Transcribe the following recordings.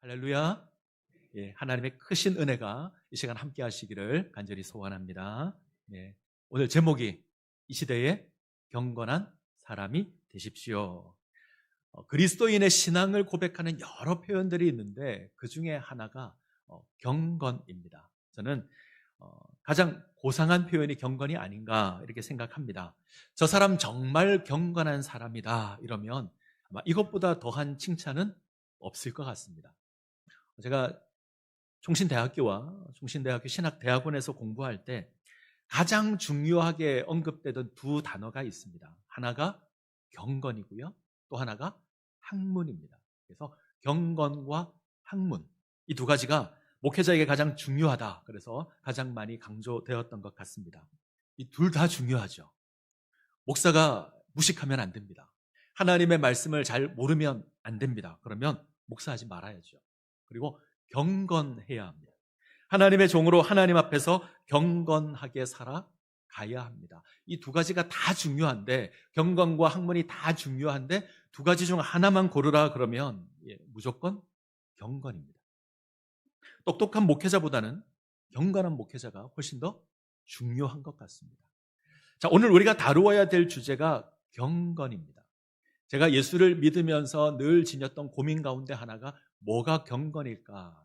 할렐루야. 예, 하나님의 크신 은혜가 이 시간 함께 하시기를 간절히 소원합니다. 예, 오늘 제목이 이 시대에 경건한 사람이 되십시오. 그리스도인의 신앙을 고백하는 여러 표현들이 있는데 그 중에 하나가 경건입니다. 저는 가장 고상한 표현이 경건이 아닌가 이렇게 생각합니다. 저 사람 정말 경건한 사람이다 이러면 아마 이것보다 더한 칭찬은 없을 것 같습니다. 제가 총신대학교 신학대학원에서 공부할 때 가장 중요하게 언급되던 두 단어가 있습니다. 하나가 경건이고요. 또 하나가 학문입니다. 그래서 경건과 학문, 이 두 가지가 목회자에게 가장 중요하다. 그래서 가장 많이 강조되었던 것 같습니다. 이 둘 다 중요하죠. 목사가 무식하면 안 됩니다. 하나님의 말씀을 잘 모르면 안 됩니다. 그러면 목사하지 말아야죠. 그리고 경건해야 합니다. 하나님의 종으로 하나님 앞에서 경건하게 살아가야 합니다. 이 두 가지가 다 중요한데, 경건과 학문이 다 중요한데 두 가지 중 하나만 고르라 그러면 무조건 경건입니다. 똑똑한 목회자보다는 경건한 목회자가 훨씬 더 중요한 것 같습니다. 자, 오늘 우리가 다루어야 될 주제가 경건입니다. 제가 예수를 믿으면서 늘 지녔던 고민 가운데 하나가 뭐가 경건일까?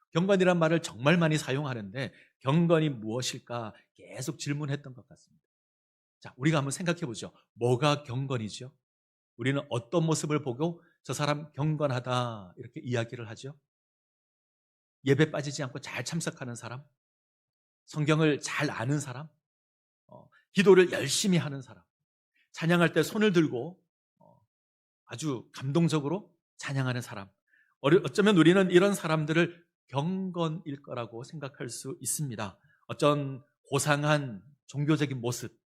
경건이란 말을 정말 많이 사용하는데 경건이 무엇일까? 계속 질문했던 것 같습니다. 자, 우리가 한번 생각해 보죠. 뭐가 경건이죠? 우리는 어떤 모습을 보고 저 사람 경건하다 이렇게 이야기를 하죠? 예배 빠지지 않고 잘 참석하는 사람? 성경을 잘 아는 사람? 기도를 열심히 하는 사람? 찬양할 때 손을 들고 아주 감동적으로 찬양하는 사람. 어쩌면 우리는 이런 사람들을 경건일 거라고 생각할 수 있습니다. 어떤 고상한 종교적인 모습,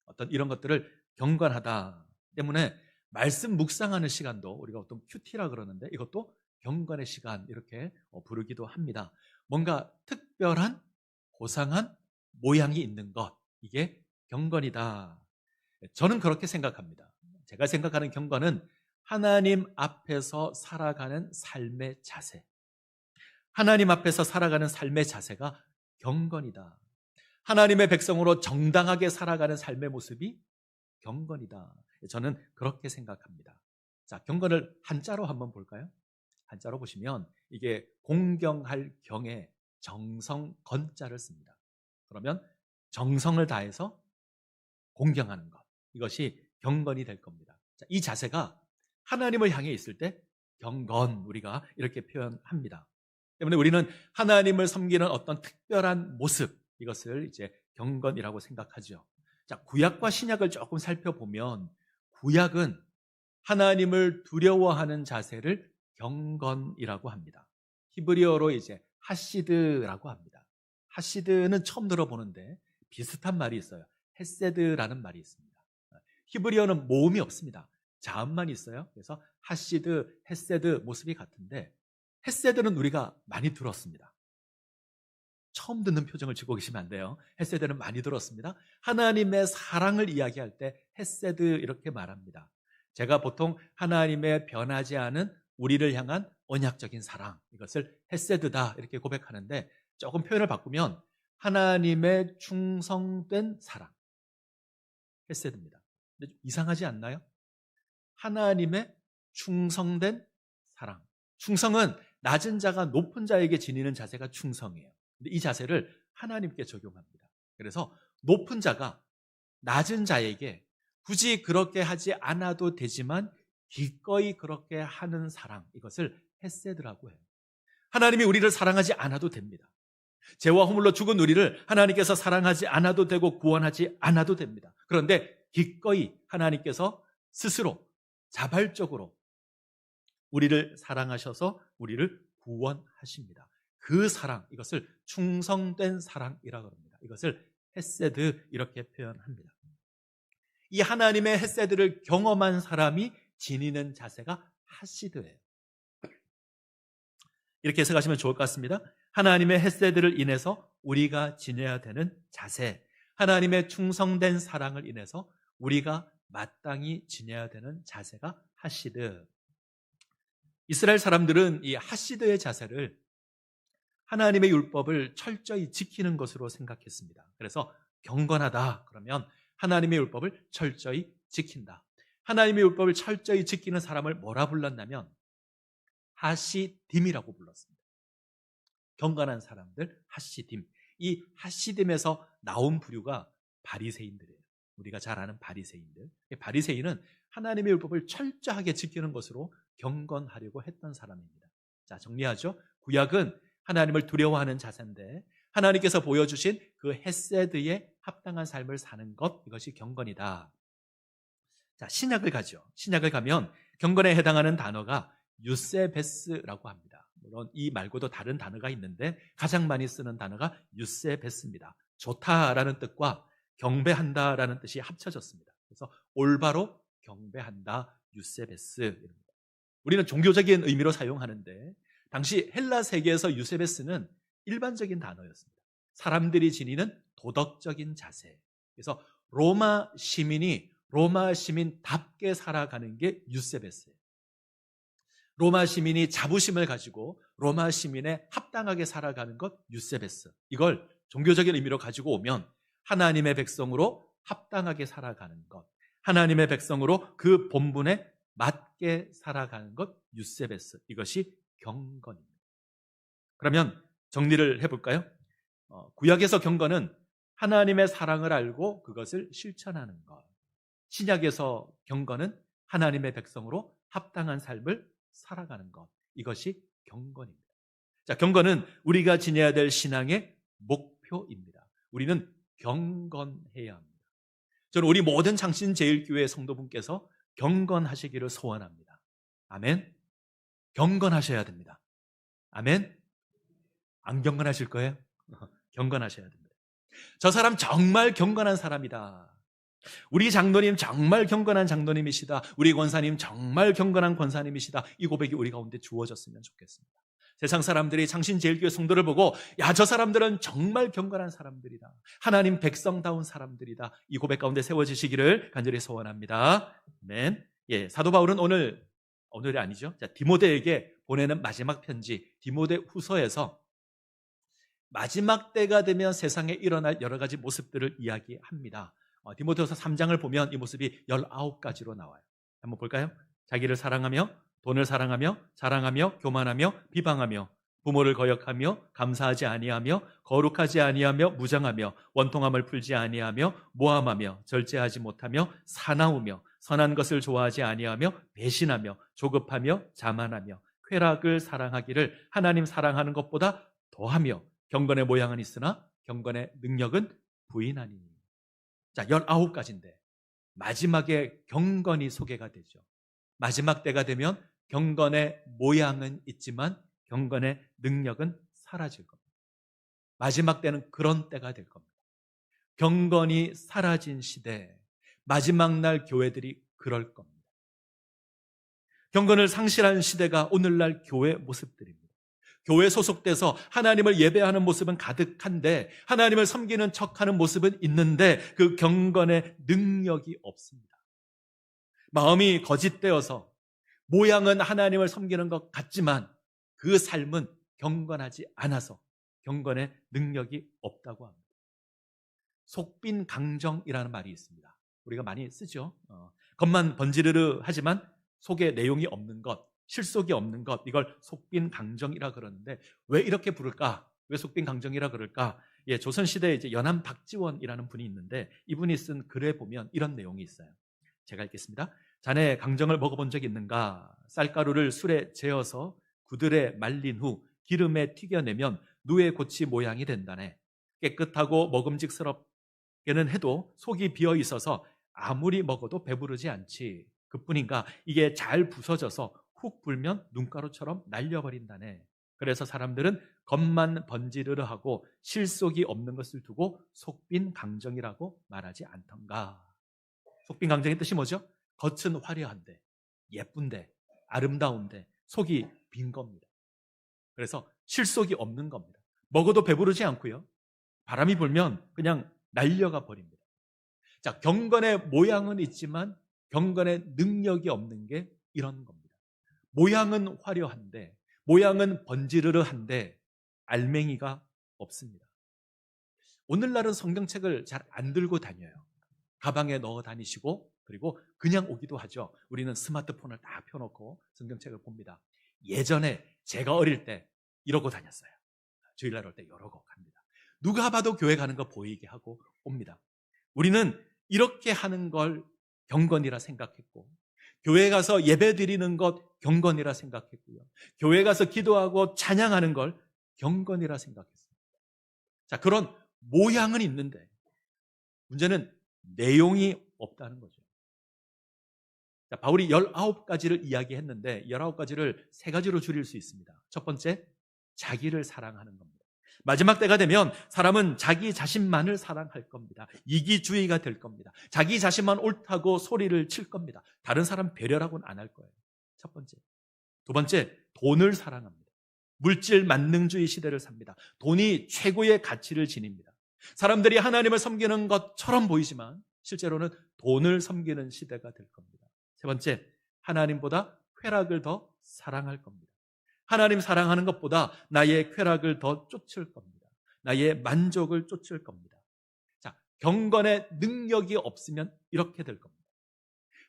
어떤 이런 것들을 경건하다 때문에 말씀 묵상하는 시간도 우리가 어떤 큐티라 그러는데 이것도 경건의 시간 이렇게 부르기도 합니다. 뭔가 특별한 고상한 모양이 있는 것, 이게 경건이다. 저는 그렇게 생각합니다. 제가 생각하는 경건은 하나님 앞에서 살아가는 삶의 자세. 하나님 앞에서 살아가는 삶의 자세가 경건이다. 하나님의 백성으로 정당하게 살아가는 삶의 모습이 경건이다. 저는 그렇게 생각합니다. 자, 경건을 한자로 한번 볼까요? 한자로 보시면 이게 공경할 경에 정성 건자를 씁니다. 그러면 정성을 다해서 공경하는 것. 이것이 경건이 될 겁니다. 자, 이 자세가 하나님을 향해 있을 때 경건, 우리가 이렇게 표현합니다. 때문에 우리는 하나님을 섬기는 어떤 특별한 모습, 이것을 이제 경건이라고 생각하죠. 자, 구약과 신약을 조금 살펴보면 구약은 하나님을 두려워하는 자세를 경건이라고 합니다. 히브리어로 이제 하시드라고 합니다. 하시드는 처음 들어보는데 비슷한 말이 있어요. 헤세드라는 말이 있습니다. 히브리어는 모음이 없습니다. 자음만 있어요. 그래서 하시드, 헤세드 모습이 같은데 헤세드는 우리가 많이 들었습니다. 처음 듣는 표정을 짓고 계시면 안 돼요. 헤세드는 많이 들었습니다. 하나님의 사랑을 이야기할 때 헤세드 이렇게 말합니다. 제가 보통 하나님의 변하지 않은 우리를 향한 언약적인 사랑, 이것을 헤세드다 이렇게 고백하는데 조금 표현을 바꾸면 하나님의 충성된 사랑, 헤세드입니다. 근데 좀 이상하지 않나요? 하나님의 충성된 사랑. 충성은 낮은 자가 높은 자에게 지니는 자세가 충성이에요. 근데 이 자세를 하나님께 적용합니다. 그래서 높은 자가 낮은 자에게 굳이 그렇게 하지 않아도 되지만 기꺼이 그렇게 하는 사랑, 이것을 헤세드라고 해요. 하나님이 우리를 사랑하지 않아도 됩니다. 죄와 허물로 죽은 우리를 하나님께서 사랑하지 않아도 되고 구원하지 않아도 됩니다. 그런데 기꺼이 하나님께서 스스로 자발적으로 우리를 사랑하셔서 우리를 구원하십니다. 그 사랑, 이것을 충성된 사랑이라고 합니다. 이것을 헤세드 이렇게 표현합니다. 이 하나님의 헤세드를 경험한 사람이 지니는 자세가 하시드예요. 이렇게 해석하시면 좋을 것 같습니다. 하나님의 헤세드를 인해서 우리가 지녀야 되는 자세, 하나님의 충성된 사랑을 인해서 우리가 마땅히 지녀야 되는 자세가 하시드. 이스라엘 사람들은 이 하시드의 자세를 하나님의 율법을 철저히 지키는 것으로 생각했습니다. 그래서 경건하다 그러면 하나님의 율법을 철저히 지킨다. 하나님의 율법을 철저히 지키는 사람을 뭐라 불렀냐면 하시딤이라고 불렀습니다. 경건한 사람들, 하시딤. 이 하시딤에서 나온 부류가 바리새인들이에요. 우리가 잘 아는 바리새인들. 바리새인은 하나님의 율법을 철저하게 지키는 것으로 경건하려고 했던 사람입니다. 자, 정리하죠. 구약은 하나님을 두려워하는 자세인데 하나님께서 보여주신 그 헤세드에 합당한 삶을 사는 것, 이것이 경건이다. 자, 신약을 가죠. 신약을 가면 경건에 해당하는 단어가 유세베스라고 합니다. 물론 이 말고도 다른 단어가 있는데 가장 많이 쓰는 단어가 유세베스입니다. 좋다라는 뜻과 경배한다라는 뜻이 합쳐졌습니다. 그래서 올바로 경배한다, 유세베스입니다. 우리는 종교적인 의미로 사용하는데 당시 헬라 세계에서 유세베스는 일반적인 단어였습니다. 사람들이 지니는 도덕적인 자세. 그래서 로마 시민이 로마 시민답게 살아가는 게 유세베스예요. 로마 시민이 자부심을 가지고 로마 시민에 합당하게 살아가는 것, 유세베스. 이걸 종교적인 의미로 가지고 오면 하나님의 백성으로 합당하게 살아가는 것, 하나님의 백성으로 그 본분에 맞게 살아가는 것, 유세베스. 이것이 경건입니다. 그러면 정리를 해볼까요? 구약에서 경건은 하나님의 사랑을 알고 그것을 실천하는 것. 신약에서 경건은 하나님의 백성으로 합당한 삶을 살아가는 것. 이것이 경건입니다. 자, 경건은 우리가 지녀야 될 신앙의 목표입니다. 우리는 경건해야 합니다. 저는 우리 모든 창신제일교회 성도분께서 경건하시기를 소원합니다. 아멘. 경건하셔야 됩니다. 아멘. 안 경건하실 거예요? 경건하셔야 됩니다. 저 사람 정말 경건한 사람이다. 우리 장로님 정말 경건한 장로님이시다. 우리 권사님 정말 경건한 권사님이시다. 이 고백이 우리 가운데 주어졌으면 좋겠습니다. 세상 사람들이 창신제일교회 성도를 보고 야, 저 사람들은 정말 경건한 사람들이다. 하나님 백성다운 사람들이다. 이 고백 가운데 세워지시기를 간절히 소원합니다. 아멘. 예, 사도 바울은 오늘이 아니죠. 자, 디모데에게 보내는 마지막 편지 디모데 후서에서 마지막 때가 되면 세상에 일어날 여러 가지 모습들을 이야기합니다. 디모데후서 3장을 보면 이 모습이 19가지로 나와요. 한번 볼까요? 자기를 사랑하며 돈을 사랑하며 자랑하며 교만하며 비방하며 부모를 거역하며 감사하지 아니하며 거룩하지 아니하며 무장하며 원통함을 풀지 아니하며 모함하며 절제하지 못하며 사나우며 선한 것을 좋아하지 아니하며 배신하며 조급하며 자만하며 쾌락을 사랑하기를 하나님 사랑하는 것보다 더하며 경건의 모양은 있으나 경건의 능력은 부인하니. 자, 19가지인데 마지막에 경건이 소개가 되죠. 마지막 때가 되면 경건의 모양은 있지만 경건의 능력은 사라질 겁니다. 마지막 때는 그런 때가 될 겁니다. 경건이 사라진 시대, 마지막 날 교회들이 그럴 겁니다. 경건을 상실한 시대가 오늘날 교회 모습들입니다. 교회 소속돼서 하나님을 예배하는 모습은 가득한데 하나님을 섬기는 척하는 모습은 있는데 그 경건의 능력이 없습니다. 마음이 거짓되어서 모양은 하나님을 섬기는 것 같지만 그 삶은 경건하지 않아서 경건의 능력이 없다고 합니다. 속빈 강정이라는 말이 있습니다. 우리가 많이 쓰죠. 겉만 번지르르 하지만 속에 내용이 없는 것, 실속이 없는 것, 이걸 속빈 강정이라 그러는데 왜 이렇게 부를까? 왜 속빈 강정이라 그럴까? 예, 조선시대에 이제 연암 박지원이라는 분이 있는데 이분이 쓴 글에 보면 이런 내용이 있어요. 제가 읽겠습니다. 자네 강정을 먹어본 적 있는가? 쌀가루를 술에 재어서 구들에 말린 후 기름에 튀겨내면 누에 고치 모양이 된다네. 깨끗하고 먹음직스럽게는 해도 속이 비어 있어서 아무리 먹어도 배부르지 않지. 그뿐인가 이게 잘 부서져서 훅 불면 눈가루처럼 날려버린다네. 그래서 사람들은 겉만 번지르르 하고 실속이 없는 것을 두고 속빈 강정이라고 말하지 않던가. 속빈 강정의 뜻이 뭐죠? 겉은 화려한데 예쁜데 아름다운데 속이 빈 겁니다. 그래서 실속이 없는 겁니다. 먹어도 배부르지 않고요. 바람이 불면 그냥 날려가 버립니다. 자, 경건의 모양은 있지만 경건의 능력이 없는 게 이런 겁니다. 모양은 화려한데, 모양은 번지르르한데 알맹이가 없습니다. 오늘날은 성경책을 잘 안 들고 다녀요. 가방에 넣어 다니시고 그리고 그냥 오기도 하죠. 우리는 스마트폰을 딱 펴놓고 성경책을 봅니다. 예전에 제가 어릴 때 이러고 다녔어요. 주일날 올 때 이러고 갑니다. 누가 봐도 교회 가는 거 보이게 하고 옵니다. 우리는 이렇게 하는 걸 경건이라 생각했고, 교회 가서 예배 드리는 것 경건이라 생각했고요, 교회 가서 기도하고 찬양하는 걸 경건이라 생각했습니다. 자, 그런 모양은 있는데 문제는 내용이 없다는 거죠. 자, 바울이 19가지를 이야기했는데 19가지를 3가지로 줄일 수 있습니다. 첫 번째, 자기를 사랑하는 겁니다. 마지막 때가 되면 사람은 자기 자신만을 사랑할 겁니다. 이기주의가 될 겁니다. 자기 자신만 옳다고 소리를 칠 겁니다. 다른 사람 배려라고는 안 할 거예요. 첫 번째. 두 번째, 돈을 사랑합니다. 물질 만능주의 시대를 삽니다. 돈이 최고의 가치를 지닙니다. 사람들이 하나님을 섬기는 것처럼 보이지만 실제로는 돈을 섬기는 시대가 될 겁니다. 세 번째, 하나님보다 쾌락을 더 사랑할 겁니다. 하나님 사랑하는 것보다 나의 쾌락을 더 쫓을 겁니다. 나의 만족을 쫓을 겁니다. 자, 경건의 능력이 없으면 이렇게 될 겁니다.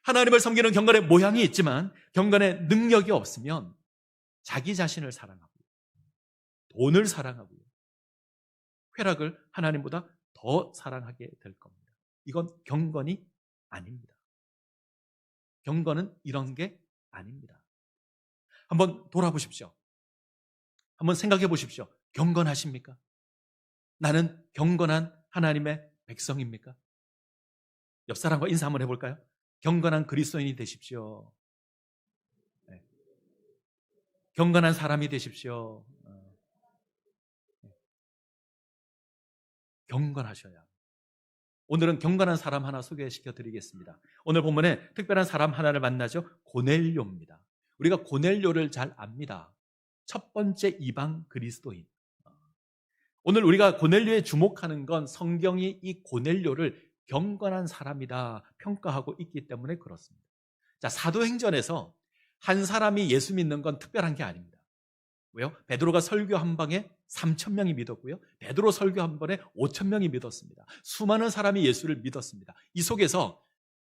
하나님을 섬기는 경건의 모양이 있지만 경건의 능력이 없으면 자기 자신을 사랑하고 돈을 사랑하고요, 쾌락을 하나님보다 더 사랑하게 될 겁니다. 이건 경건이 아닙니다. 경건은 이런 게 아닙니다. 한번 돌아보십시오. 한번 생각해 보십시오. 경건하십니까? 나는 경건한 하나님의 백성입니까? 옆 사람과 인사 한번 해볼까요? 경건한 그리스도인이 되십시오. 네. 경건한 사람이 되십시오. 경건하셔야. 오늘은 경건한 사람 하나 소개시켜 드리겠습니다. 오늘 본문에 특별한 사람 하나를 만나죠. 고넬료입니다. 우리가 고넬료를 잘 압니다. 첫 번째 이방 그리스도인. 오늘 우리가 고넬료에 주목하는 건 성경이 이 고넬료를 경건한 사람이다 평가하고 있기 때문에 그렇습니다. 자, 사도행전에서 한 사람이 예수 믿는 건 특별한 게 아닙니다. 왜요? 베드로가 설교 한 방에 3,000명이 믿었고요, 베드로 설교 한 번에 5,000명이 믿었습니다. 수많은 사람이 예수를 믿었습니다. 이 속에서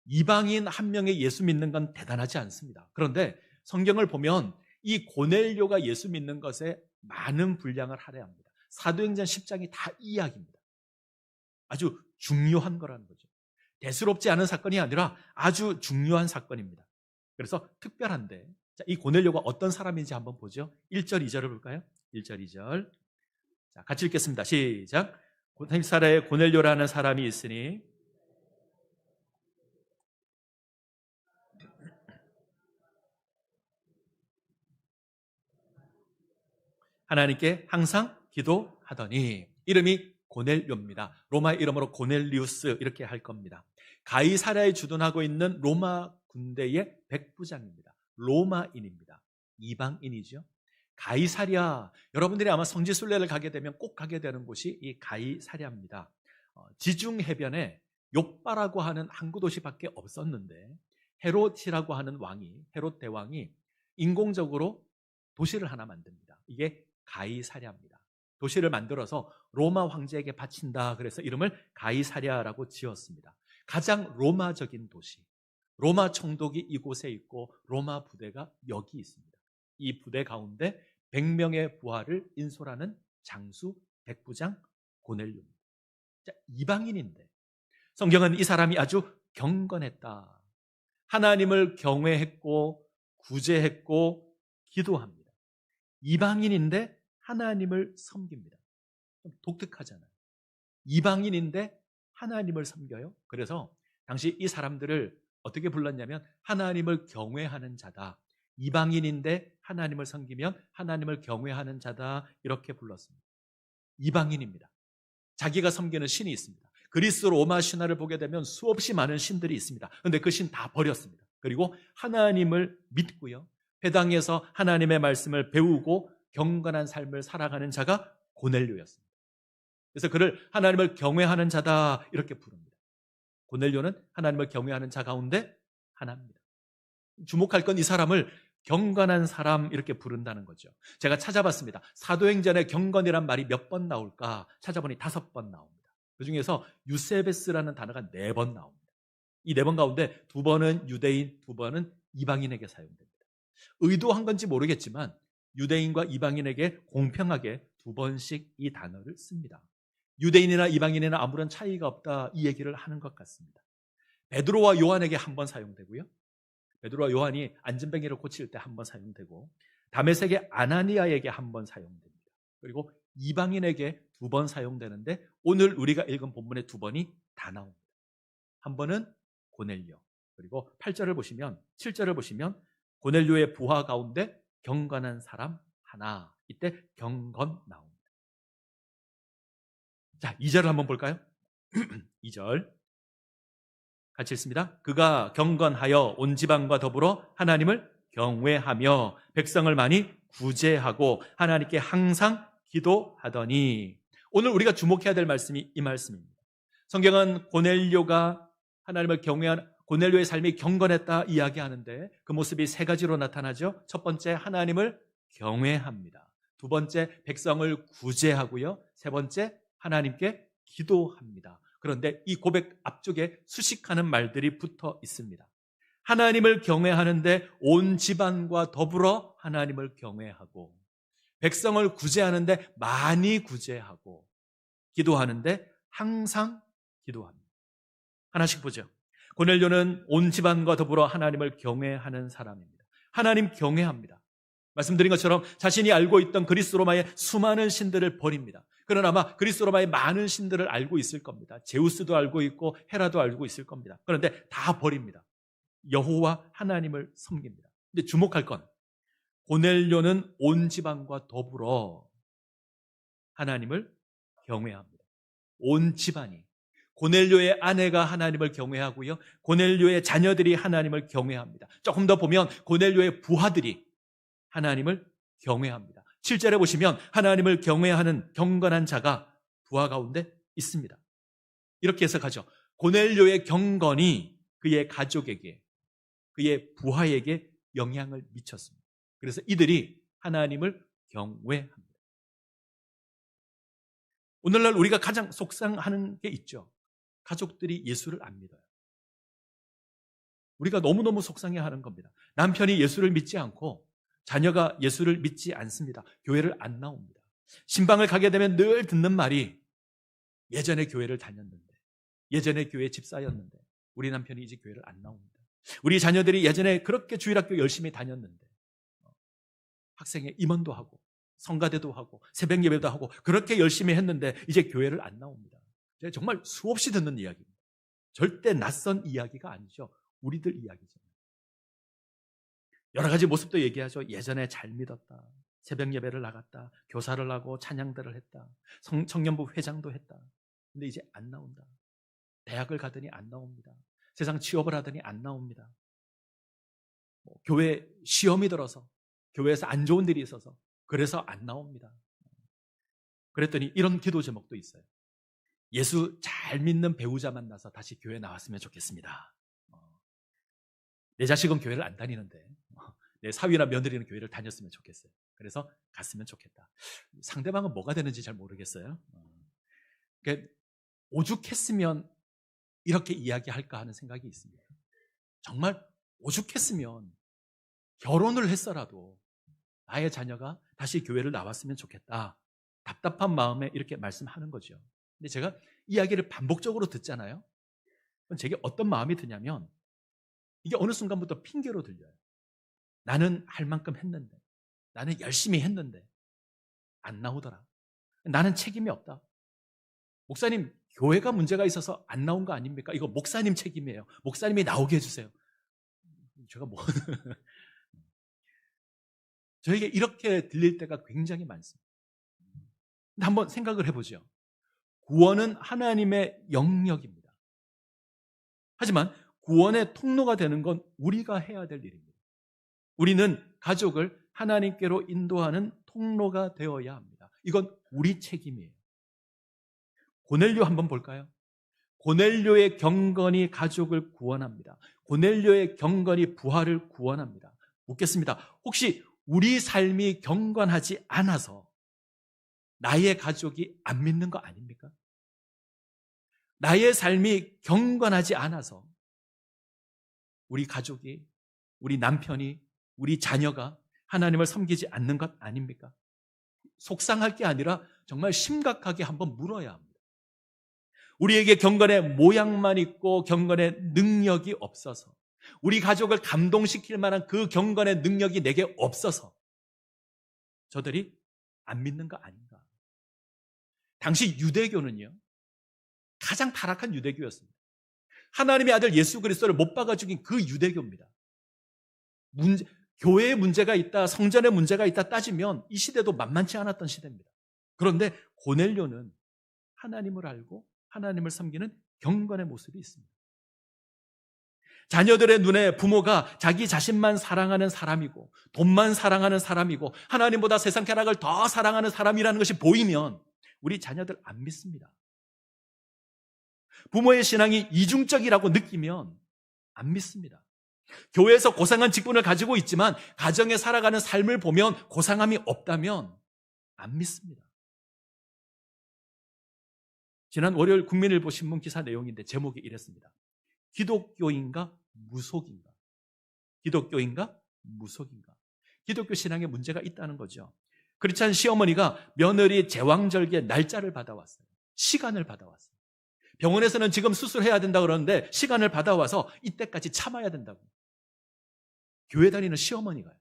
이방인 한 명의 예수 믿는 건 대단하지 않습니다. 그런데 성경을 보면 이 고넬료가 예수 믿는 것에 많은 분량을 할애합니다. 사도행전 10장이 다 이 이야기입니다. 아주 중요한 거라는 거죠. 대수롭지 않은 사건이 아니라 아주 중요한 사건입니다. 그래서 특별한데, 자, 이 고넬료가 어떤 사람인지 한번 보죠. 1절, 2절을 볼까요? 1절, 2절. 자, 같이 읽겠습니다. 시작. 햇사라에 고넬료라는 사람이 있으니 하나님께 항상 기도하더니, 이름이 고넬료입니다. 로마 이름으로 고넬리우스 이렇게 할 겁니다. 가이사랴에 주둔하고 있는 로마 군대의 백부장입니다. 로마인입니다. 이방인이죠. 가이사랴, 여러분들이 아마 성지순례를 가게 되면 꼭 가게 되는 곳이 이 가이사랴입니다. 지중 해변에 욥바라고 하는 항구 도시밖에 없었는데 헤롯이라고 하는 왕이, 헤롯 대왕이 인공적으로 도시를 하나 만듭니다. 이게 가이사랴입니다. 도시를 만들어서 로마 황제에게 바친다. 그래서 이름을 가이사랴라고 지었습니다. 가장 로마적인 도시, 로마 총독이 이곳에 있고 로마 부대가 여기 있습니다. 이 부대 가운데 100명의 부하를 인솔하는 장수 백부장 고넬료입니다. 이방인인데 성경은 이 사람이 아주 경건했다, 하나님을 경외했고 구제했고 기도합니다. 이방인인데 하나님을 섬깁니다. 좀 독특하잖아요. 이방인인데 하나님을 섬겨요. 그래서 당시 이 사람들을 어떻게 불렀냐면 하나님을 경외하는 자다. 이방인인데 하나님을 섬기면 하나님을 경외하는 자다, 이렇게 불렀습니다. 이방인입니다. 자기가 섬기는 신이 있습니다. 그리스 로마 신화를 보게 되면 수없이 많은 신들이 있습니다. 그런데 그 신 다 버렸습니다. 그리고 하나님을 믿고요, 회당에서 하나님의 말씀을 배우고 경건한 삶을 살아가는 자가 고넬료였습니다. 그래서 그를 하나님을 경외하는 자다 이렇게 부릅니다. 고넬료는 하나님을 경외하는 자 가운데 하나입니다. 주목할 건 이 사람을 경건한 사람 이렇게 부른다는 거죠. 제가 찾아봤습니다. 사도행전에 경건이란 말이 몇 번 나올까 찾아보니 5번 나옵니다. 그중에서 유세베스라는 단어가 4번 나옵니다. 이 4번 가운데 2번은 유대인, 2번은 이방인에게 사용됩니다. 의도한 건지 모르겠지만 유대인과 이방인에게 공평하게 2번씩 이 단어를 씁니다. 유대인이나 이방인에는 아무런 차이가 없다 이 얘기를 하는 것 같습니다. 베드로와 요한에게 1번 사용되고요. 베드로와 요한이 안진뱅이를 고칠 때 1번 사용되고 다메섹의 아나니아에게 1번 사용됩니다. 그리고 이방인에게 2번 사용되는데 오늘 우리가 읽은 본문의 2번이 다 나옵니다. 1번은 고넬료, 그리고 8절을 보시면 7절을 보시면 고넬료의 부하 가운데 경건한 사람 하나, 이때 경건 나옵니다. 자, 2절을 한번 볼까요? 2절 같이 읽습니다. 그가 경건하여 온 지방과 더불어 하나님을 경외하며 백성을 많이 구제하고 하나님께 항상 기도하더니, 오늘 우리가 주목해야 될 말씀이 이 말씀입니다. 성경은 고넬료가 하나님을 경외한 고넬료의 삶이 경건했다 이야기하는데 그 모습이 3가지로 나타나죠. 첫 번째, 하나님을 경외합니다. 2번째, 백성을 구제하고요. 3번째, 하나님께 기도합니다. 그런데 이 고백 앞쪽에 수식하는 말들이 붙어 있습니다. 하나님을 경외하는데 온 집안과 더불어 하나님을 경외하고, 백성을 구제하는데 많이 구제하고, 기도하는데 항상 기도합니다. 하나씩 보죠. 고넬료는 온 집안과 더불어 하나님을 경외하는 사람입니다. 하나님 경외합니다. 말씀드린 것처럼 자신이 알고 있던 그리스 로마의 수많은 신들을 버립니다. 그러나 아마 그리스 로마의 많은 신들을 알고 있을 겁니다. 제우스도 알고 있고 헤라도 알고 있을 겁니다. 그런데 다 버립니다. 여호와 하나님을 섬깁니다. 근데 주목할 건 고넬료는 온 집안과 더불어 하나님을 경외합니다. 온 집안이, 고넬료의 아내가 하나님을 경외하고요, 고넬료의 자녀들이 하나님을 경외합니다. 조금 더 보면 고넬료의 부하들이 하나님을 경외합니다. 7절에 보시면 하나님을 경외하는 경건한 자가 부하 가운데 있습니다. 이렇게 해석하죠. 고넬료의 경건이 그의 가족에게, 그의 부하에게 영향을 미쳤습니다. 그래서 이들이 하나님을 경외합니다. 오늘날 우리가 가장 속상하는 게 있죠. 가족들이 예수를 안 믿어요. 우리가 너무너무 속상해하는 겁니다. 남편이 예수를 믿지 않고 자녀가 예수를 믿지 않습니다. 교회를 안 나옵니다. 신방을 가게 되면 늘 듣는 말이, 예전에 교회를 다녔는데, 예전에 교회 집사였는데 우리 남편이 이제 교회를 안 나옵니다. 우리 자녀들이 예전에 그렇게 주일학교 열심히 다녔는데 학생회 임원도 하고 성가대도 하고 새벽 예배도 하고 그렇게 열심히 했는데 이제 교회를 안 나옵니다. 제가 정말 수없이 듣는 이야기입니다. 절대 낯선 이야기가 아니죠. 우리들 이야기죠. 여러 가지 모습도 얘기하죠. 예전에 잘 믿었다, 새벽 예배를 나갔다, 교사를 하고 찬양들을 했다, 청년부 회장도 했다. 근데 이제 안 나온다. 대학을 가더니 안 나옵니다. 세상 취업을 하더니 안 나옵니다. 교회 시험이 들어서, 교회에서 안 좋은 일이 있어서 그래서 안 나옵니다. 그랬더니 이런 기도 제목도 있어요. 예수 잘 믿는 배우자 만나서 다시 교회 나왔으면 좋겠습니다. 내 자식은 교회를 안 다니는데 내 사위나 며느리는 교회를 다녔으면 좋겠어요. 그래서 갔으면 좋겠다. 상대방은 뭐가 되는지 잘 모르겠어요. 그러니까 오죽했으면 이렇게 이야기할까 하는 생각이 있습니다. 정말 오죽했으면 결혼을 했어라도 나의 자녀가 다시 교회를 나왔으면 좋겠다. 답답한 마음에 이렇게 말씀하는 거죠. 근데 제가 이야기를 반복적으로 듣잖아요. 그럼 제게 어떤 마음이 드냐면 이게 어느 순간부터 핑계로 들려요. 나는 할 만큼 했는데, 나는 열심히 했는데 안 나오더라. 나는 책임이 없다. 목사님, 교회가 문제가 있어서 안 나온 거 아닙니까? 이거 목사님 책임이에요. 목사님이 나오게 해주세요. 제가 뭐 저에게 이렇게 들릴 때가 굉장히 많습니다. 근데 한번 생각을 해보죠. 구원은 하나님의 영역입니다. 하지만 구원의 통로가 되는 건 우리가 해야 될 일입니다. 우리는 가족을 하나님께로 인도하는 통로가 되어야 합니다. 이건 우리 책임이에요. 고넬료 한번 볼까요? 고넬료의 경건이 가족을 구원합니다. 고넬료의 경건이 부하를 구원합니다. 묻겠습니다. 혹시 우리 삶이 경건하지 않아서 나의 가족이 안 믿는 거 아닙니까? 나의 삶이 경건하지 않아서 우리 가족이, 우리 남편이, 우리 자녀가 하나님을 섬기지 않는 것 아닙니까? 속상할 게 아니라 정말 심각하게 한번 물어야 합니다. 우리에게 경건의 모양만 있고 경건의 능력이 없어서, 우리 가족을 감동시킬 만한 그 경건의 능력이 내게 없어서 저들이 안 믿는 거 아닌가? 당시 유대교는요, 가장 타락한 유대교였습니다. 하나님의 아들 예수 그리스도를 못 박아 죽인 그 유대교입니다. 교회에 문제가 있다, 성전에 문제가 있다 따지면 이 시대도 만만치 않았던 시대입니다. 그런데 고넬료는 하나님을 알고 하나님을 섬기는 경건의 모습이 있습니다. 자녀들의 눈에 부모가 자기 자신만 사랑하는 사람이고 돈만 사랑하는 사람이고 하나님보다 세상 쾌락을 더 사랑하는 사람이라는 것이 보이면 우리 자녀들 안 믿습니다. 부모의 신앙이 이중적이라고 느끼면 안 믿습니다. 교회에서 고상한 직분을 가지고 있지만 가정에 살아가는 삶을 보면 고상함이 없다면 안 믿습니다. 지난 월요일 국민일보 신문 기사 내용인데 제목이 이랬습니다. 기독교인가 무속인가? 기독교인가 무속인가? 기독교 신앙에 문제가 있다는 거죠. 크리스찬 시어머니가 며느리 제왕절개 날짜를 받아왔어요. 시간을 받아왔어요. 병원에서는 지금 수술해야 된다고 그러는데 시간을 받아와서 이때까지 참아야 된다고. 교회 다니는 시어머니가요.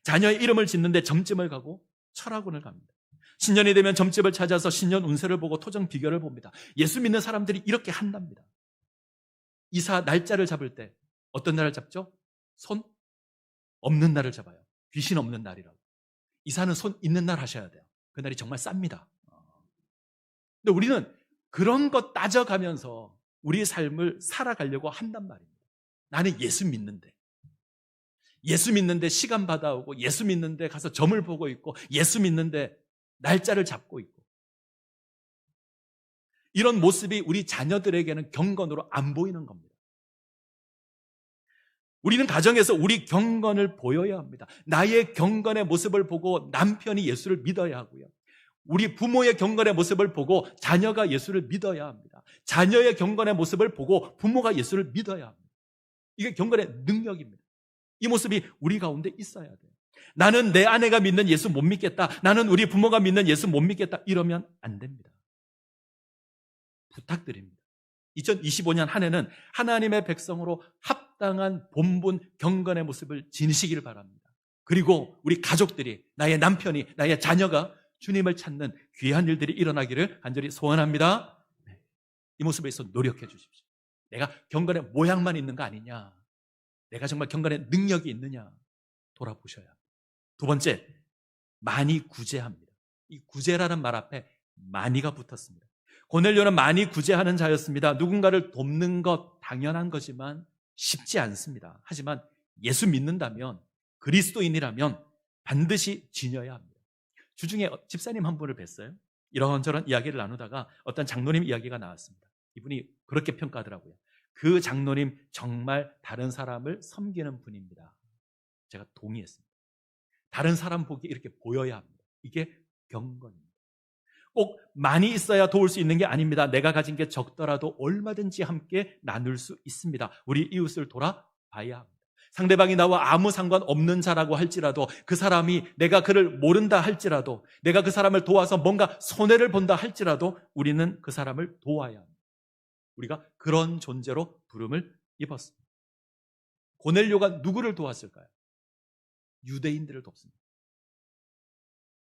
자녀의 이름을 짓는데 점집을 가고 철학원을 갑니다. 신년이 되면 점집을 찾아서 신년 운세를 보고 토정 비결을 봅니다. 예수 믿는 사람들이 이렇게 한답니다. 이사 날짜를 잡을 때 어떤 날을 잡죠? 손 없는 날을 잡아요. 귀신 없는 날이라고. 이사는 손 있는 날 하셔야 돼요. 그날이 정말 쌉니다. 근데 우리는 그런 것 따져가면서 우리의 삶을 살아가려고 한단 말입니다. 나는 예수 믿는데 시간 받아오고 예수 믿는데 가서 점을 보고 있고 예수 믿는데 날짜를 잡고 있고 이런 모습이 우리 자녀들에게는 경건으로 안 보이는 겁니다. 우리는 가정에서 우리 경건을 보여야 합니다. 나의 경건의 모습을 보고 남편이 예수를 믿어야 하고요. 우리 부모의 경건의 모습을 보고 자녀가 예수를 믿어야 합니다. 자녀의 경건의 모습을 보고 부모가 예수를 믿어야 합니다. 이게 경건의 능력입니다. 이 모습이 우리 가운데 있어야 돼요. 나는 내 아내가 믿는 예수 못 믿겠다. 나는 우리 부모가 믿는 예수 못 믿겠다. 이러면 안 됩니다. 부탁드립니다. 2025년 한 해는 하나님의 백성으로 합당한 본분 경건의 모습을 지니시기를 바랍니다. 그리고 우리 가족들이, 나의 남편이, 나의 자녀가 주님을 찾는 귀한 일들이 일어나기를 간절히 소원합니다. 이 모습에 있어 노력해 주십시오. 내가 경건의 모양만 있는 거 아니냐, 내가 정말 경건의 능력이 있느냐 돌아보셔야 합니다. 두 번째, 많이 구제합니다. 이 구제라는 말 앞에 많이가 붙었습니다. 고넬료는 많이 구제하는 자였습니다. 누군가를 돕는 것 당연한 거지만 쉽지 않습니다. 하지만 예수 믿는다면, 그리스도인이라면 반드시 지녀야 합니다. 주중에 집사님 한 분을 뵀어요. 이런저런 이야기를 나누다가 어떤 장로님 이야기가 나왔습니다. 이분이 그렇게 평가하더라고요. 그 장로님 정말 다른 사람을 섬기는 분입니다. 제가 동의했습니다. 다른 사람 보기에 이렇게 보여야 합니다. 이게 경건입니다. 꼭 많이 있어야 도울 수 있는 게 아닙니다. 내가 가진 게 적더라도 얼마든지 함께 나눌 수 있습니다. 우리 이웃을 돌아봐야 합니다. 상대방이 나와 아무 상관없는 자라고 할지라도, 그 사람이 내가 그를 모른다 할지라도, 내가 그 사람을 도와서 뭔가 손해를 본다 할지라도 우리는 그 사람을 도와야 합니다. 우리가 그런 존재로 부름을 입었습니다. 고넬료가 누구를 도왔을까요? 유대인들을 돕습니다.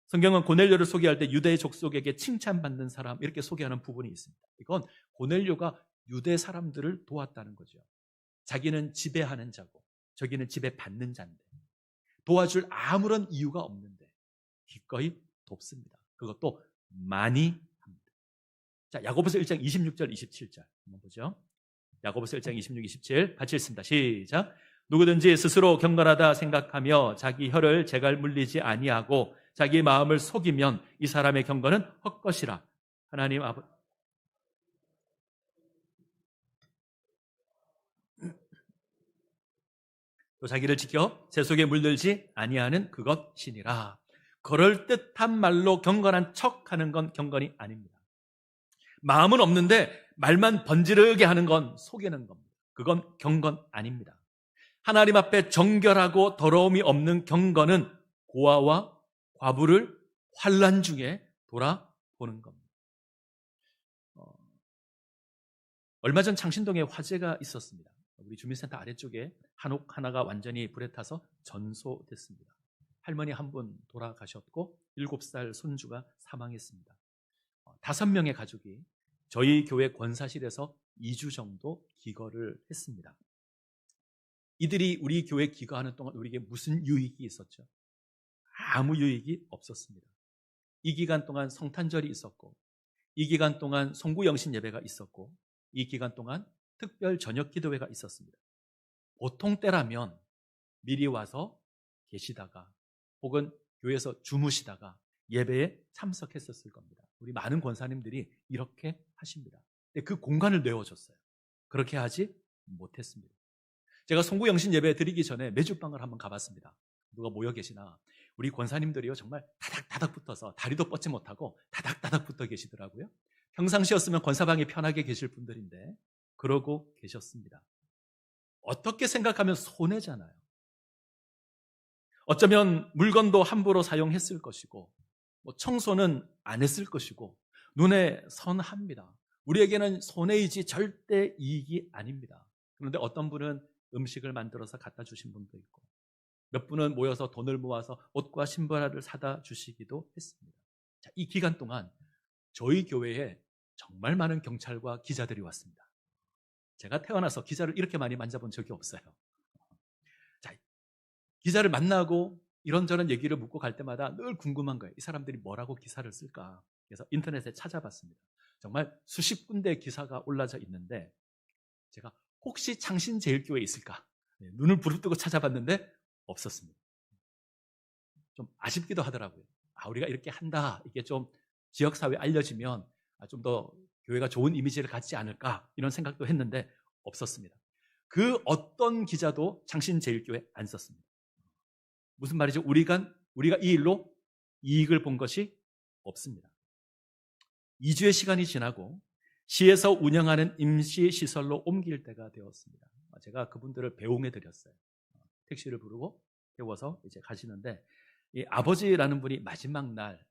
성경은 고넬료를 소개할 때 유대의 족속에게 칭찬받는 사람 이렇게 소개하는 부분이 있습니다. 이건 고넬료가 유대 사람들을 도왔다는 거죠. 자기는 지배하는 자고 저기는 지배받는 자인데 도와줄 아무런 이유가 없는데 기꺼이 돕습니다. 그것도 많이 합니다. 자, 야고보서 1장 26절 27절 한번 보죠. 야고보서 1장 26, 27 같이 읽습니다. 시작. 누구든지 스스로 경건하다 생각하며 자기 혀를 제갈 물리지 아니하고 자기 마음을 속이면 이 사람의 경건은 헛것이라. 하나님 아버지, 또 자기를 지켜 새 속에 물들지 아니하는 그것이니라. 그럴듯한 말로 경건한 척하는 건 경건이 아닙니다. 마음은 없는데 말만 번지르게 하는 건 속이는 겁니다. 그건 경건 아닙니다. 하나님 앞에 정결하고 더러움이 없는 경건은 고아와 과부를 환난 중에 돌아보는 겁니다. 얼마 전 창신동에 화재가 있었습니다. 우리 주민센터 아래쪽에 한옥 하나가 완전히 불에 타서 전소됐습니다. 할머니 한 분 돌아가셨고 7살 손주가 사망했습니다. 5명의 가족이 저희 교회 권사실에서 2주 정도 기거를 했습니다. 이들이 우리 교회 기거하는 동안 우리에게 무슨 유익이 있었죠? 아무 유익이 없었습니다. 이 기간 동안 성탄절이 있었고, 이 기간 동안 송구영신 예배가 있었고, 이 기간 동안 특별 저녁 기도회가 있었습니다. 보통 때라면 미리 와서 계시다가 혹은 교회에서 주무시다가 예배에 참석했었을 겁니다. 우리 많은 권사님들이 이렇게 하십니다. 근데 그 공간을 내어줬어요. 그렇게 하지 못했습니다. 제가 송구영신 예배 드리기 전에 매주방을 한번 가봤습니다. 누가 모여 계시나? 우리 권사님들이요 정말 다닥다닥 붙어서 다리도 뻗지 못하고 다닥다닥 붙어 계시더라고요. 평상시였으면 권사방에 편하게 계실 분들인데 그러고 계셨습니다. 어떻게 생각하면 손해잖아요. 어쩌면 물건도 함부로 사용했을 것이고 청소는 안 했을 것이고 눈에 선합니다. 우리에게는 손해이지 절대 이익이 아닙니다. 그런데 어떤 분은 음식을 만들어서 갖다 주신 분도 있고 몇 분은 모여서 돈을 모아서 옷과 신발을 사다 주시기도 했습니다. 자, 이 기간 동안 저희 교회에 정말 많은 경찰과 기자들이 왔습니다. 제가 태어나서 기자를 이렇게 많이 만져본 적이 없어요. 자, 기자를 만나고 이런저런 얘기를 묻고 갈 때마다 늘 궁금한 거예요. 이 사람들이 뭐라고 기사를 쓸까? 그래서 인터넷에 찾아봤습니다. 정말 수십 군데 기사가 올라져 있는데 제가 혹시 창신제일교회에 있을까? 눈을 부릅뜨고 찾아봤는데 없었습니다. 좀 아쉽기도 하더라고요. 우리가 이렇게 한다. 이게 좀 지역사회에 알려지면 좀 더 교회가 좋은 이미지를 갖지 않을까 이런 생각도 했는데 없었습니다. 그 어떤 기자도 창신제일교회 안 썼습니다. 무슨 말이죠? 우리가 이 일로 이익을 본 것이 없습니다. 2주의 시간이 지나고 시에서 운영하는 임시시설로 옮길 때가 되었습니다. 제가 그분들을 배웅해 드렸어요. 택시를 부르고 태워서 이제 가시는데 이 아버지라는 분이 마지막 날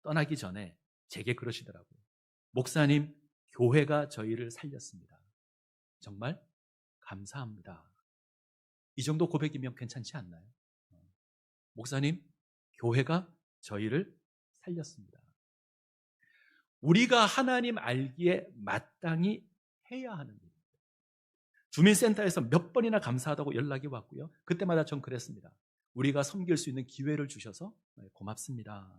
떠나기 전에 제게 그러시더라고요. 목사님, 교회가 저희를 살렸습니다. 정말 감사합니다. 이 정도 고백이면 괜찮지 않나요? 목사님, 교회가 저희를 살렸습니다. 우리가 하나님 알기에 마땅히 해야 하는 일입니다. 주민센터에서 몇 번이나 감사하다고 연락이 왔고요. 그때마다 전 그랬습니다. 우리가 섬길 수 있는 기회를 주셔서 고맙습니다.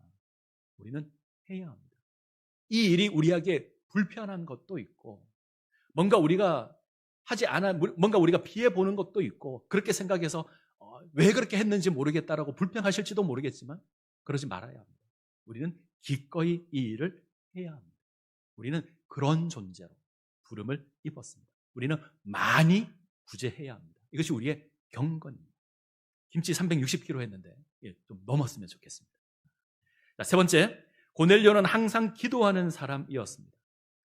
우리는 해야 합니다. 이 일이 우리에게 불편한 것도 있고 뭔가 우리가 뭔가 우리가 피해 보는 것도 있고 그렇게 생각해서 왜 그렇게 했는지 모르겠다라고 불평하실지도 모르겠지만 그러지 말아야 합니다. 우리는 기꺼이 이 일을 해야 합니다. 우리는 그런 존재로 부름을 입었습니다. 우리는 많이 구제해야 합니다. 이것이 우리의 경건입니다. 김치 360kg 했는데 좀 넘었으면 좋겠습니다. 자, 세 번째, 고넬료는 항상 기도하는 사람이었습니다.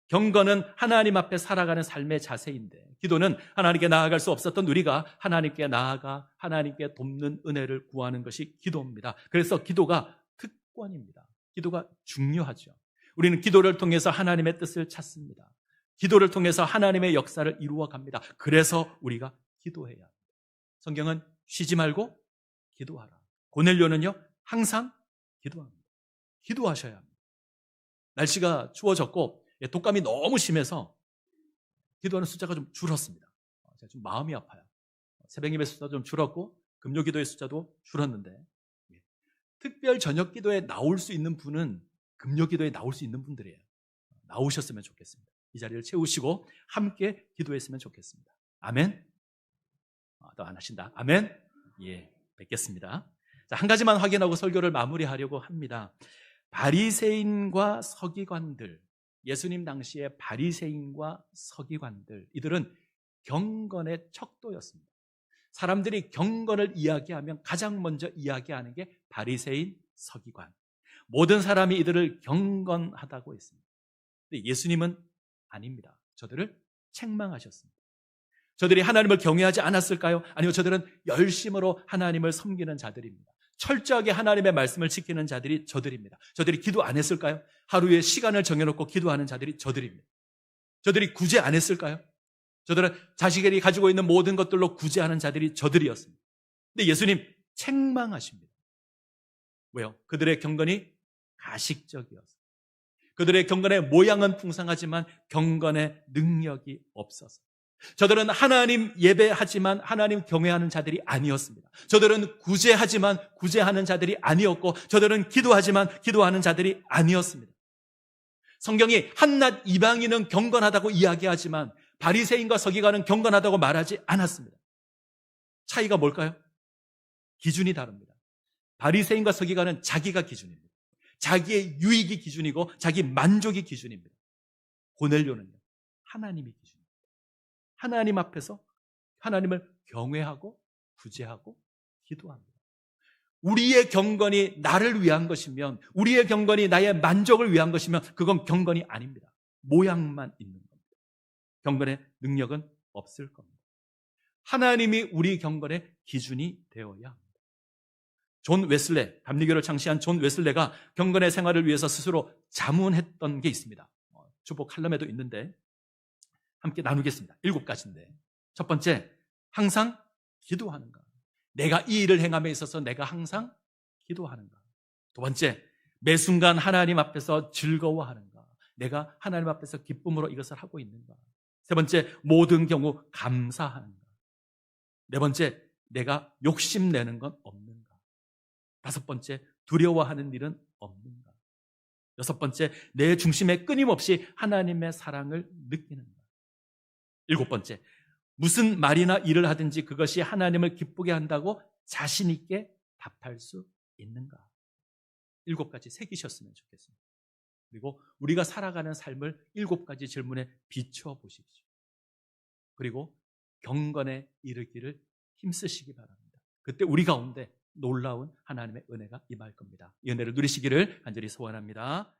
경건은 하나님 앞에 살아가는 삶의 자세인데 기도는 하나님께 나아갈 수 없었던 우리가 하나님께 나아가 하나님께 돕는 은혜를 구하는 것이 기도입니다. 그래서 기도가 특권입니다. 기도가 중요하죠. 우리는 기도를 통해서 하나님의 뜻을 찾습니다. 기도를 통해서 하나님의 역사를 이루어 갑니다. 그래서 우리가 기도해야 합니다. 성경은 쉬지 말고 기도하라. 고넬료는요 항상 기도합니다. 기도하셔야 합니다. 날씨가 추워졌고 독감이 너무 심해서 기도하는 숫자가 좀 줄었습니다. 제가 좀 마음이 아파요. 새벽 예배 숫자도 좀 줄었고 금요 기도의 숫자도 줄었는데 특별 저녁 기도에 나올 수 있는 분은 금요 기도에 나올 수 있는 분들이에요. 나오셨으면 좋겠습니다. 이 자리를 채우시고 함께 기도했으면 좋겠습니다. 아멘. 또 안 하신다. 아멘. 예, 뵙겠습니다. 자, 한 가지만 확인하고 설교를 마무리하려고 합니다. 바리새인과 서기관들, 예수님 당시의 바리새인과 서기관들, 이들은 경건의 척도였습니다. 사람들이 경건을 이야기하면 가장 먼저 이야기하는 게 바리새인, 서기관. 모든 사람이 이들을 경건하다고 했습니다. 근데 예수님은 아닙니다. 저들을 책망하셨습니다. 저들이 하나님을 경외하지 않았을까요? 아니요, 저들은 열심으로 하나님을 섬기는 자들입니다. 철저하게 하나님의 말씀을 지키는 자들이 저들입니다. 저들이 기도 안 했을까요? 하루에 시간을 정해놓고 기도하는 자들이 저들입니다. 저들이 구제 안 했을까요? 저들은 자식들이 가지고 있는 모든 것들로 구제하는 자들이 저들이었습니다. 근데 예수님 책망하십니다. 왜요? 그들의 경건이 가식적이어서. 그들의 경건의 모양은 풍성하지만 경건의 능력이 없어서. 저들은 하나님 예배하지만 하나님 경외하는 자들이 아니었습니다. 저들은 구제하지만 구제하는 자들이 아니었고, 저들은 기도하지만 기도하는 자들이 아니었습니다. 성경이 한낱 이방인은 경건하다고 이야기하지만 바리새인과 서기관은 경건하다고 말하지 않았습니다. 차이가 뭘까요? 기준이 다릅니다. 바리새인과 서기관은 자기가 기준입니다. 자기의 유익이 기준이고 자기 만족이 기준입니다. 고넬료는요, 하나님이 기준입니다. 하나님 앞에서 하나님을 경외하고 구제하고 기도합니다. 우리의 경건이 나를 위한 것이면, 우리의 경건이 나의 만족을 위한 것이면 그건 경건이 아닙니다. 모양만 있는 겁니다. 경건의 능력은 없을 겁니다. 하나님이 우리 경건의 기준이 되어야 합니다. 존 웨슬레, 감리교를 창시한 존 웨슬레가 경건의 생활을 위해서 스스로 자문했던 게 있습니다. 주보 칼럼에도 있는데 함께 나누겠습니다. 7가지인데, 첫 번째, 항상 기도하는가. 내가 이 일을 행함에 있어서 내가 항상 기도하는가. 두 번째, 매 순간 하나님 앞에서 즐거워하는가. 내가 하나님 앞에서 기쁨으로 이것을 하고 있는가. 세 번째, 모든 경우 감사하는가. 네 번째, 내가 욕심내는 건 없는가. 다섯 번째, 두려워하는 일은 없는가. 여섯 번째, 내 중심에 끊임없이 하나님의 사랑을 느끼는가. 일곱 번째, 무슨 말이나 일을 하든지 그것이 하나님을 기쁘게 한다고 자신 있게 답할 수 있는가. 7가지 새기셨으면 좋겠습니다. 그리고 우리가 살아가는 삶을 7가지 질문에 비춰 보십시오. 그리고 경건에 이르기를 힘쓰시기 바랍니다. 그때 우리 가운데 놀라운 하나님의 은혜가 임할 겁니다. 이 은혜를 누리시기를 간절히 소원합니다.